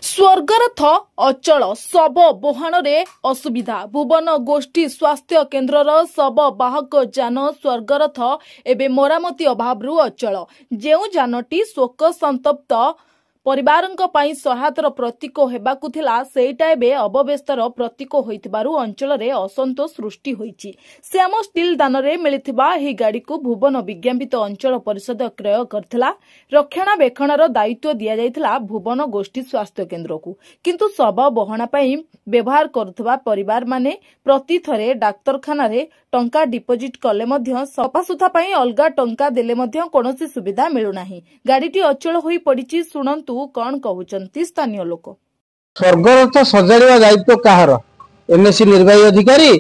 स्वर्गरथ अचल शव बोहाण असुविधा भुवन गोष्ठी स्वास्थ्य केन्द्रर शव बाहक जान स्वर्गरथ एवं मरामती अभाव अचल जो जानटी शोक संतप्त परिवारंक पई सहायतार प्रतीक हेबाकु थिला सेटा एबे अबव्यस्तर प्रतीक होइतिबारु अंचल रे असंतोष सृष्टि होइछि। श्याम स्टील दान रे मिलिथिबा एही गाड़ी को भुवन विज्ञापित अंचल परिषद क्रय करथिला। रक्षणाबेक्षणर दायित्व दिया जायथिला भुवन गोष्ठी स्वास्थ्य केन्द्र को, किंतु शव बहणा पई व्यवहार करुथबा परिवार माने प्रति थरे डाक्तरखाना रे टंका डिपोजिट कले मध्य सफासुथा पई अलगा टंका देले मध्य कोनोसी सुविधा मिलु नाही। गाड़ीटी अचल होई पड़िछि। सुनंतु कौन कहउचंती स्थानीय लोक। स्वर्गरथ सजाड़िया दायित्व कहार? एनएससी निर्वाही अधिकारी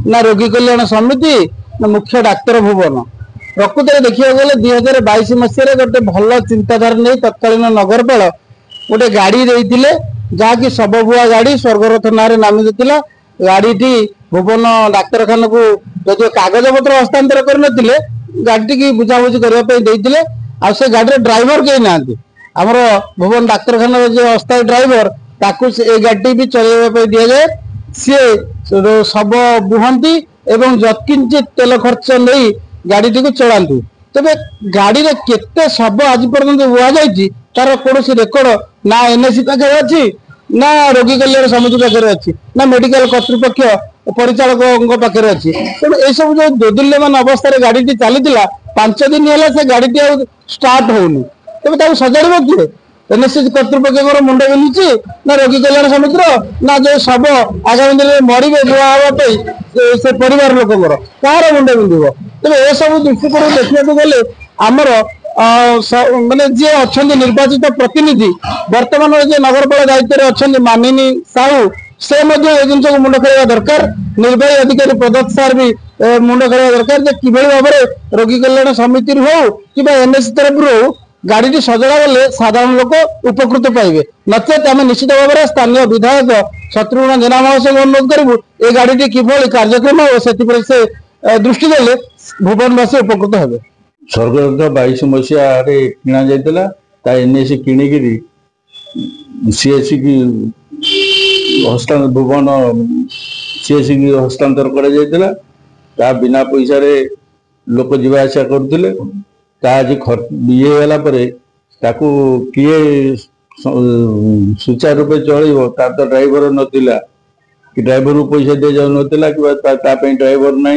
ना रोगी कल्याण समिति ना मुख्य डाक्तर भुवन? प्रकृत देखिए गले 2022 मसीह गोटे भल चिंताधारा नहीं तत्कालीन नगरपाल गोटे गाड़ी देइथिले जहाँकि सबबुआ गाड़ी स्वर्गरथ नारे नामित थिला। गाड़ी भुवन डाक्तरखाना को जो कागज पत्र हस्तांतर करनथिले गाड़ी की बुझाबुझी करने आ से गाड़ी ड्राइवर कहीं ना आमर भुवन डाक्तरखाना जो अस्थायी ड्राइवर ताकू ए गाड़ी भी चलैया दि जाए। सी सब बुहंती एवं जत्किंचित तेल खर्च नहीं गाड़ी को चलांती। तेरे गाड़ी रे केते शब आज पर्यंत बुआ जाइए तार कौन रेकर्ड ना एनएससी पाखे अच्छी ना रोगी कल्याण समिति पाखे अच्छी ना मेडिकल कर्तृपक्ष परिचालक पाखे अच्छी। तेणु यह सब जो दोदुल्यमान अवस्था गाड़ी चली 5 दिन है से गाड़ी स्टार्ट होनी। तेज सजाड़ किए? एनएससी कर्तृपक्ष मुंड बिलुची ना रोगी कल्याण समितिर ना जो शब आगामी दिन में मरवे बुआ हाँपाई से परिवार लोकर कहार मुंड बिंधु? तेज ए सब दृष्टिकोण देखा गले आमर माने जी अच्छा निर्वाचित प्रतिनिधि वर्तमान जो नगरपाल दायित्व अच्छा मानिनी साहू से जिन को मुंड खेल दरकार। निर्वाही अधिकारी प्रदत्त सार भी मुंड खेल दरकार कि भाव में रोगी कल्याण समिति हो कि एनएससी तरफ हो गाड़ी सजड़ा गले साधारण लोक उपकृत पाइबे। नचेत आम निश्चित भाव में स्थानीय विधायक शत्रुघ्न जेना महाशय को अनुरोध करूँ ए गाड़ी किभली कार्यक्रम हो से दृष्टि देले भुवनवासी उपकृत हेबे। स्वर्गरथ 22 मसीह किणा जाता एनएससी किणिकी सीएससी की हस्तांतर भुवन सीएससी की हस्तांतर करा बिना पैसा रे लोक जीवा आसा करथिले। आज ये किए सुचारू रूपे चलो तार तो ड्राइवर नाला कि ड्राइवर को पैसा दि जाऊ नाला कि ड्राइवर ना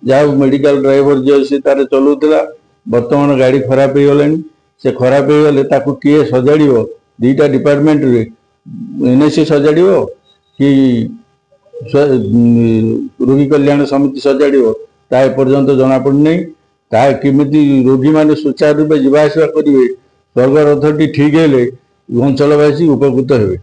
जहाँ मेडिकल ड्राइवर जो सी तार चलाऊला बर्तमान गाड़ी खराब हो गला से खराब हो गले किए सजाड़ दीटा डिपार्टमेंट रे एनएससी सजाड़ कि रोगी कल्याण समिति सजाड़ ता एपर्यंत जना पड़ना किमिति रोगी माने सुचारू रूपे जीवाआसा करेंगे। स्वर्गरथटी ठीक है अंचलवासी उपकृत हेबे।